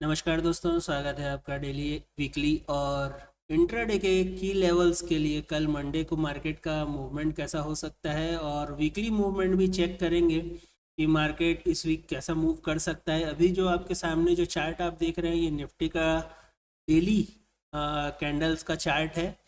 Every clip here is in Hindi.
नमस्कार दोस्तों, स्वागत है आपका डेली वीकली और इंट्राडे के की लेवल्स के लिए। कल मंडे को मार्केट का मूवमेंट कैसा हो सकता है और वीकली मूवमेंट भी चेक करेंगे कि मार्केट इस वीक कैसा मूव कर सकता है। अभी जो आपके सामने जो चार्ट आप देख रहे हैं, ये निफ्टी का डेली कैंडल्स का चार्ट है।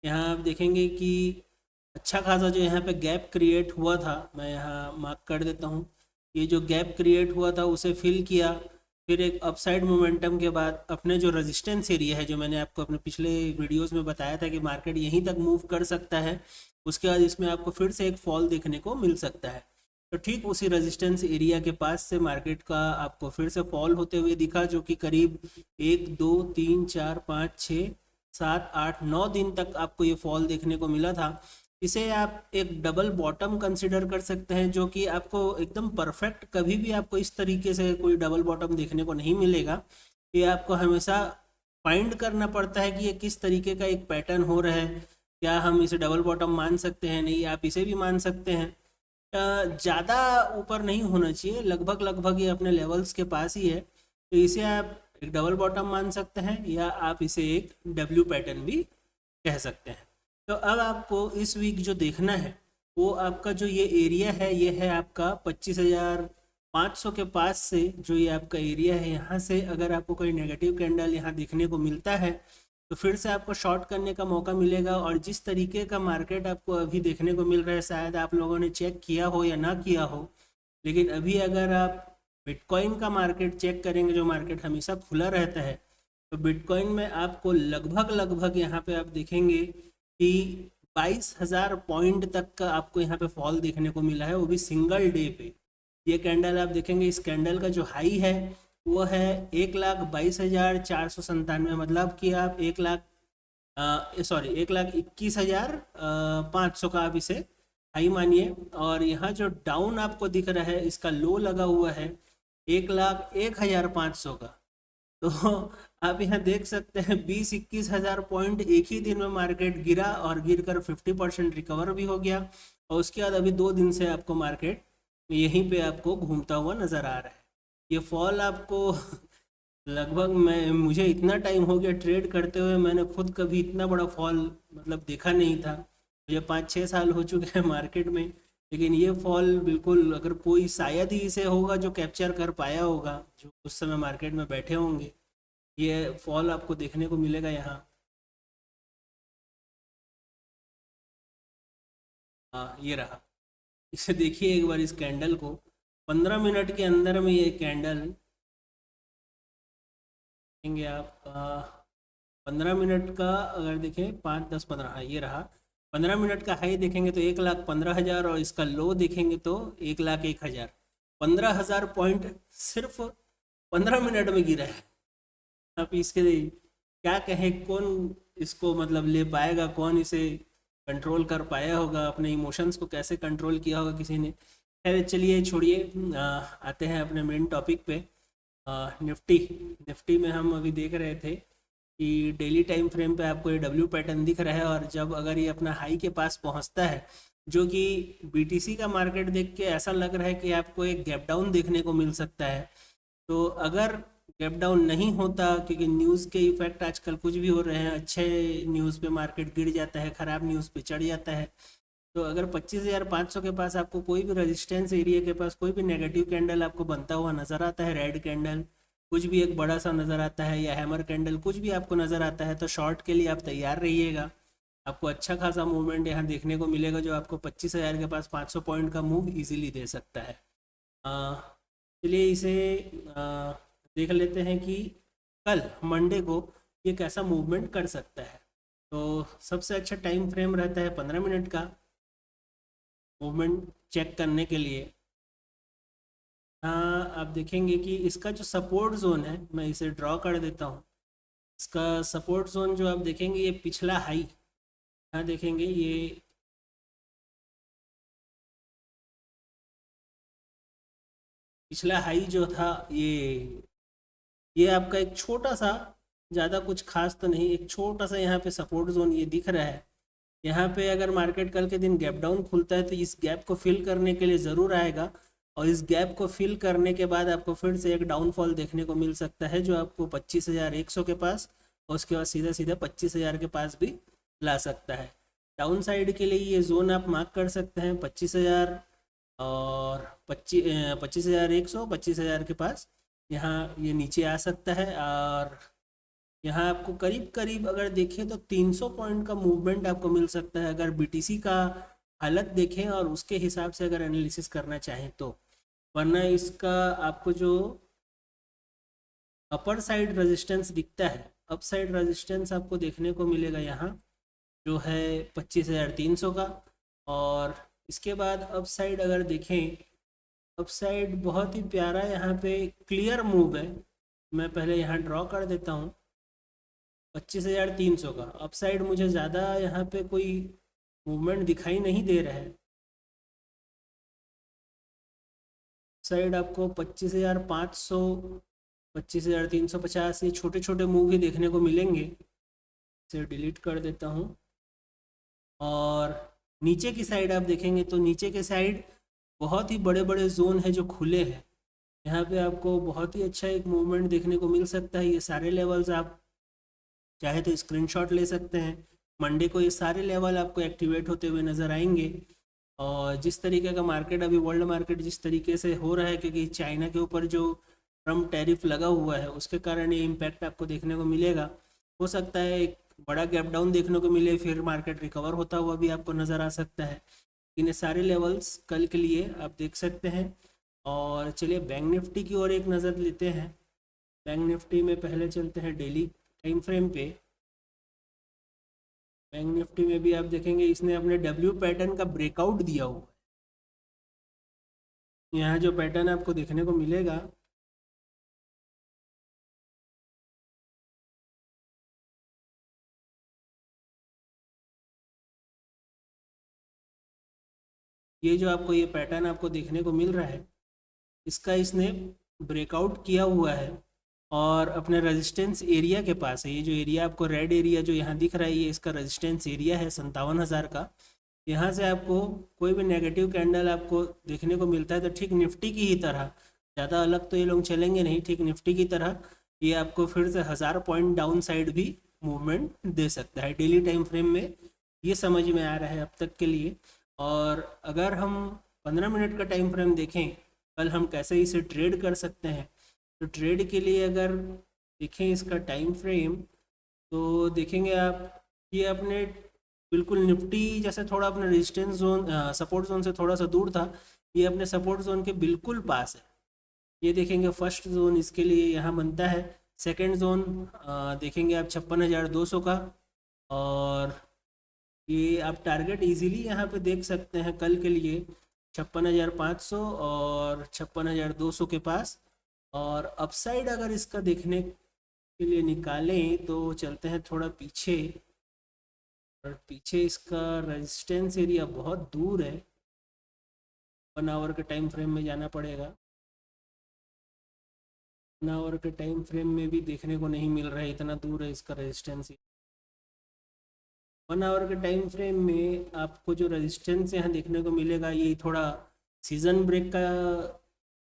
यहाँ आप देखेंगे कि अच्छा खासा जो यहाँ पे गैप क्रिएट हुआ था, मैं यहाँ मार्क कर देता हूँ। ये जो गैप क्रिएट हुआ था उसे फिल किया, फिर एक अपसाइड मोमेंटम के बाद अपने जो रेजिस्टेंस एरिया है, जो मैंने आपको अपने पिछले वीडियोस में बताया था कि मार्केट यहीं तक मूव कर सकता है, उसके बाद इसमें आपको फिर से एक फॉल देखने को मिल सकता है। तो ठीक उसी रेजिस्टेंस एरिया के पास से मार्केट का आपको फिर से फॉल होते हुए दिखा, जो कि करीब 1 2 3 4 5 6 7 8 9 दिन तक आपको ये फॉल देखने को मिला था। इसे आप एक डबल बॉटम कंसिडर कर सकते हैं, जो कि आपको एकदम परफेक्ट, कभी भी आपको इस तरीके से कोई डबल बॉटम देखने को नहीं मिलेगा। ये आपको हमेशा फाइंड करना पड़ता है कि ये किस तरीके का एक पैटर्न हो रहा है। क्या हम इसे डबल बॉटम मान सकते हैं? नहीं, आप इसे भी मान सकते हैं। ज़्यादा ऊपर नहीं होना चाहिए, लगभग लगभग ये अपने लेवल्स के पास ही है। तो इसे आप एक डबल बॉटम मान सकते हैं, या आप इसे एक डब्ल्यू पैटर्न भी कह सकते हैं। तो अब आपको इस वीक जो देखना है, वो आपका जो ये एरिया है, ये है आपका 25,500 के पास से। जो ये आपका एरिया है, यहाँ से अगर आपको कोई नेगेटिव कैंडल यहाँ देखने को मिलता है, तो फिर से आपको शॉर्ट करने का मौका मिलेगा। और जिस तरीके का मार्केट आपको अभी देखने को मिल रहा है, शायद आप लोगों ने चेक किया हो या ना किया हो, लेकिन अभी अगर आप बिटकॉइन का मार्केट चेक करेंगे, जो मार्केट हमेशा खुला रहता है, तो बिटकॉइन में आपको लगभग लगभग यहाँ पे आप देखेंगे कि 22,000 पॉइंट तक का आपको यहाँ पे फॉल देखने को मिला है, वो भी सिंगल डे पे। ये कैंडल आप देखेंगे, इस कैंडल का जो हाई है वो है 1,22,497, मतलब कि आप 1,21,500 का आप इसे हाई मानिए। और यहाँ जो डाउन आपको दिख रहा है, इसका लो लगा हुआ है 1,01,500 का। तो आप यहाँ देख सकते हैं 20-21 हज़ार पॉइंट एक ही दिन में मार्केट गिरा, और गिरकर 50% रिकवर भी हो गया। और उसके बाद अभी 2 दिन से आपको मार्केट यहीं पे आपको घूमता हुआ नज़र आ रहा है। ये फॉल आपको लगभग, मैं मुझे इतना टाइम हो गया ट्रेड करते हुए, मैंने खुद कभी इतना बड़ा फॉल मतलब देखा नहीं था। मुझे 5-6 साल हो चुके हैं मार्केट में, लेकिन ये फॉल बिल्कुल, अगर कोई शायद ही इसे होगा जो कैप्चर कर पाया होगा, जो उस समय मार्केट में बैठे होंगे, ये फॉल आपको देखने को मिलेगा यहाँ। हाँ, ये रहा। इसे देखिए एक बार, इस कैंडल को 15 मिनट के अंदर में ये कैंडल देखेंगे आप। 15 मिनट का अगर देखें, 5 10 15, हाँ ये रहा। 15 मिनट का हाई देखेंगे तो 1,15,000, और इसका लो देखेंगे तो 1,01,000। 15,000 पॉइंट सिर्फ 15 मिनट में गिरा है। आप इसके लिए क्या कहें, कौन इसको मतलब ले पाएगा, कौन इसे कंट्रोल कर पाया होगा, अपने इमोशंस को कैसे कंट्रोल किया होगा किसी ने। खैर चलिए, छोड़िए, आते हैं अपने मेन टॉपिक पे। निफ्टी निफ्टी में हम अभी देख रहे थे कि डेली टाइम फ्रेम पे आपको ये डब्ल्यू पैटर्न दिख रहा है, और जब अगर ये अपना हाई के पास पहुंचता है, जो कि बीटीसी का मार्केट देख के ऐसा लग रहा है कि आपको एक गैप डाउन देखने को मिल सकता है। तो अगर गैप डाउन नहीं होता, क्योंकि न्यूज़ के इफेक्ट आजकल कुछ भी हो रहे हैं, अच्छे न्यूज़ पे मार्केट गिर जाता है, ख़राब न्यूज़ पे चढ़ जाता है। तो अगर 25,500 के पास आपको कोई भी रेजिस्टेंस एरिया के पास कोई भी नेगेटिव कैंडल आपको बनता हुआ नज़र आता है, रेड कैंडल कुछ भी एक बड़ा सा नज़र आता है, या हैमर कैंडल कुछ भी आपको नज़र आता है, तो शॉर्ट के लिए आप तैयार रहिएगा। आपको अच्छा खासा मूवमेंट यहाँ देखने को मिलेगा, जो आपको 25,000 के पास 500 पॉइंट का मूव इजीली दे सकता है। आ, चलिए इसे आ, देख लेते हैं कि कल मंडे को ये कैसा मूवमेंट कर सकता है। तो सबसे अच्छा टाइम फ्रेम रहता है 15 मिनट का मूवमेंट चेक करने के लिए। हाँ, आप देखेंगे कि इसका जो सपोर्ट जोन है, मैं इसे ड्रॉ कर देता हूँ। इसका सपोर्ट जोन जो आप देखेंगे, ये पिछला हाई, यहाँ देखेंगे ये पिछला हाई जो था, ये आपका एक छोटा सा, ज़्यादा कुछ खास तो नहीं, एक छोटा सा यहाँ पे सपोर्ट जोन ये दिख रहा है। यहाँ पे अगर मार्केट कल के दिन गैप डाउन खुलता है, तो इस गैप को फिल करने के लिए ज़रूर आएगा। और इस गैप को फिल करने के बाद आपको फिर से एक डाउनफॉल देखने को मिल सकता है जो आपको 25,100 के पास और उसके बाद सीधा सीधा 25,000 के पास भी ला सकता है। डाउन साइड के लिए ये जोन आप मार्क कर सकते हैं 25,000 और 25,100 25,000 के पास यहाँ ये नीचे आ सकता है। और यहाँ आपको करीब करीब अगर देखें तो 300 पॉइंट का मूवमेंट आपको मिल सकता है अगर बीटीसी का हालत देखें और उसके हिसाब से अगर एनालिसिस करना चाहें तो। वरना इसका आपको जो अपर साइड रेजिस्टेंस दिखता है, अप साइड रेजिस्टेंस आपको देखने को मिलेगा यहाँ जो है 25,300 का। और इसके बाद अप साइड अगर देखें, अप साइड बहुत ही प्यारा यहाँ पे क्लियर मूव है। मैं पहले यहाँ ड्रॉ कर देता हूँ 25,300 का। अप साइड मुझे ज़्यादा यहाँ पे कोई मूवमेंट दिखाई नहीं दे रहा है। साइड आपको 25,500 25,350 ये छोटे छोटे मूव ही देखने को मिलेंगे। इसे डिलीट कर देता हूँ। और नीचे की साइड आप देखेंगे तो नीचे के साइड बहुत ही बड़े बड़े जोन है जो खुले हैं। यहाँ पे आपको बहुत ही अच्छा एक मूवमेंट देखने को मिल सकता है। ये सारे लेवल्स आप चाहे तो स्क्रीनशॉट ले सकते हैं। मंडे को ये सारे लेवल आपको एक्टिवेट होते हुए नज़र आएंगे। और जिस तरीके का मार्केट अभी वर्ल्ड मार्केट जिस तरीके से हो रहा है, क्योंकि चाइना के ऊपर जो ट्रम्प टैरिफ लगा हुआ है उसके कारण ये इम्पैक्ट आपको देखने को मिलेगा। हो सकता है एक बड़ा गैप डाउन देखने को मिले, फिर मार्केट रिकवर होता हुआ भी आपको नज़र आ सकता है। इन्हें सारे लेवल्स कल के लिए आप देख सकते हैं। और चलिए बैंक निफ्टी की ओर एक नज़र लेते हैं। बैंक निफ्टी में पहले चलते हैं डेली टाइम फ्रेम पे। बैंक निफ्टी में भी आप देखेंगे इसने अपने डब्ल्यू पैटर्न का ब्रेकआउट दिया हुआ है। यहाँ जो पैटर्न आपको देखने को मिलेगा ये जो आपको ये पैटर्न आपको देखने को मिल रहा है, इसका इसने ब्रेकआउट किया हुआ है और अपने रेजिस्टेंस एरिया के पास है। ये जो एरिया आपको रेड एरिया जो यहाँ दिख रहा है, ये इसका रेजिस्टेंस एरिया है 57,000 का। यहाँ से आपको कोई भी नेगेटिव कैंडल आपको देखने को मिलता है तो ठीक निफ्टी की ही तरह, ज़्यादा अलग तो ये लोग चलेंगे नहीं, ठीक निफ्टी की तरह ये आपको फिर से 1000 पॉइंट डाउन साइड भी मूवमेंट दे सकता है। डेली टाइम फ्रेम में ये समझ में आ रहा है अब तक के लिए। और अगर हम 15 मिनट का टाइम फ्रेम देखें कल हम कैसे इसे ट्रेड कर सकते हैं, तो ट्रेड के लिए अगर देखें इसका टाइम फ्रेम तो देखेंगे आप ये अपने बिल्कुल निफ्टी जैसे थोड़ा अपने रेजिस्टेंस जोन सपोर्ट जोन से थोड़ा सा दूर था, ये अपने सपोर्ट जोन के बिल्कुल पास है। ये देखेंगे फर्स्ट जोन इसके लिए यहाँ बनता है। सेकंड जोन देखेंगे आप 56,200 का। और ये आप टारगेट इजीली यहाँ पे देख सकते हैं कल के लिए 56,500 और 56,200 के पास। और अपसाइड अगर इसका देखने के लिए निकालें तो चलते हैं थोड़ा पीछे, और पीछे इसका रेजिस्टेंस एरिया बहुत दूर है। 1 आवर के टाइम फ्रेम में जाना पड़ेगा। 1 आवर के टाइम फ्रेम में भी देखने को नहीं मिल रहा है, इतना दूर है इसका रेजिस्टेंस। 1 आवर के टाइम फ्रेम में आपको जो रेजिस्टेंस यहाँ देखने को मिलेगा ये थोड़ा सीजन ब्रेक का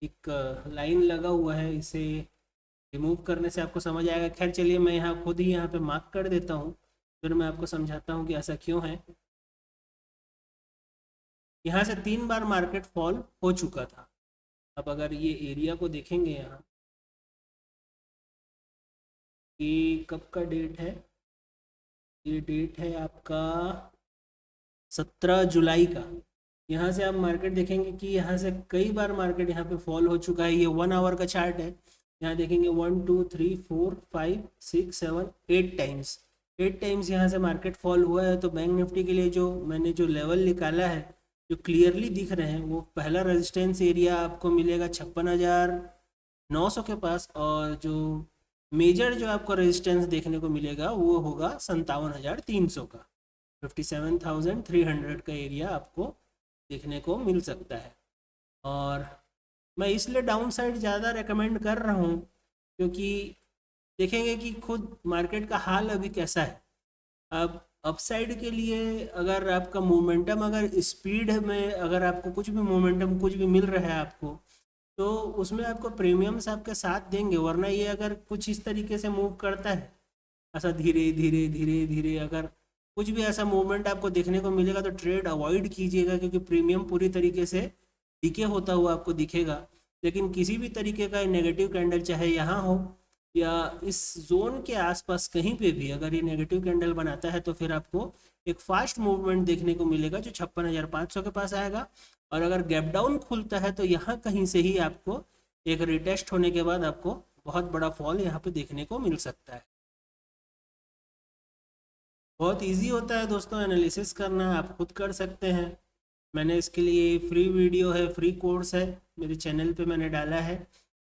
एक लाइन लगा हुआ है, इसे रिमूव करने से आपको समझ आएगा। खैर चलिए मैं यहाँ खुद ही यहाँ पे मार्क कर देता हूँ, फिर मैं आपको समझाता हूँ कि ऐसा क्यों है। यहाँ से 3 बार मार्केट फॉल हो चुका था। अब अगर ये एरिया को देखेंगे यहाँ, ये कब का डेट है, ये डेट है आपका 17 जुलाई का। यहाँ से आप मार्केट देखेंगे कि यहाँ से कई बार मार्केट यहाँ पे फॉल हो चुका है। ये 1 आवर का चार्ट है। यहाँ देखेंगे 1 2 3 4 5 6 7 8 टाइम्स, 8 टाइम्स यहाँ से मार्केट फॉल हुआ है। तो बैंक निफ्टी के लिए जो मैंने जो लेवल निकाला है जो क्लियरली दिख रहे हैं, वो पहला रेजिस्टेंस एरिया आपको मिलेगा 56,900 के पास, और जो मेजर जो आपको रेजिस्टेंस देखने को मिलेगा वो होगा 57,300 का। 57,300 का एरिया आपको देखने को मिल सकता है। और मैं इसलिए डाउन साइड ज़्यादा रेकमेंड कर रहा हूँ क्योंकि देखेंगे कि खुद मार्केट का हाल अभी कैसा है। अब अपसाइड के लिए अगर आपका मोमेंटम, अगर स्पीड में अगर आपको कुछ भी मोमेंटम कुछ भी मिल रहा है आपको, तो उसमें आपको प्रीमियम्स आपके साथ देंगे। वरना ये अगर कुछ इस तरीके से मूव करता है, ऐसा धीरे धीरे धीरे धीरे, अगर कुछ भी ऐसा मूवमेंट आपको देखने को मिलेगा तो ट्रेड अवॉइड कीजिएगा, क्योंकि प्रीमियम पूरी तरीके से डीके होता हुआ आपको दिखेगा। लेकिन किसी भी तरीके का नेगेटिव कैंडल, चाहे यहाँ हो या इस जोन के आसपास कहीं पे भी, अगर ये नेगेटिव कैंडल बनाता है तो फिर आपको एक फास्ट मूवमेंट देखने को मिलेगा जो 56,500 के पास आएगा। और अगर गैप डाउन खुलता है तो यहाँ कहीं से ही आपको एक रिटेस्ट होने के बाद आपको बहुत बड़ा फॉल यहाँ पे देखने को मिल सकता है। बहुत इजी होता है दोस्तों एनालिसिस करना, आप खुद कर सकते हैं। मैंने इसके लिए फ्री वीडियो है, फ्री कोर्स है, मेरे चैनल पे मैंने डाला है।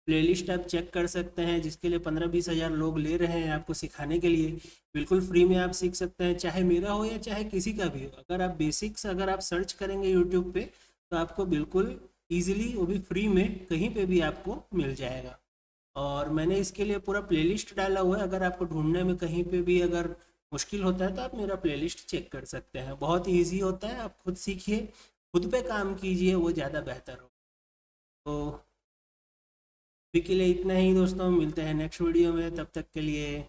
प्लेलिस्ट आप चेक कर सकते हैं, जिसके लिए 15-20 हज़ार लोग ले रहे हैं आपको सिखाने के लिए। बिल्कुल फ्री में आप सीख सकते हैं, चाहे मेरा हो या चाहे किसी का भी हो। अगर आप बेसिक्स अगर आप सर्च करेंगे यूट्यूब पे तो आपको बिल्कुल ईजिली, वो भी फ्री में, कहीं पे भी आपको मिल जाएगा। और मैंने इसके लिए पूरा प्लेलिस्ट डाला हुआ है, अगर आपको ढूंढने में कहीं पे भी अगर मुश्किल होता है तो आप मेरा प्लेलिस्ट चेक कर सकते हैं। बहुत इजी होता है, आप खुद सीखिए, खुद पे काम कीजिए, वो ज़्यादा बेहतर हो। तो अभी के लिए इतना ही दोस्तों, मिलते हैं नेक्स्ट वीडियो में, तब तक के लिए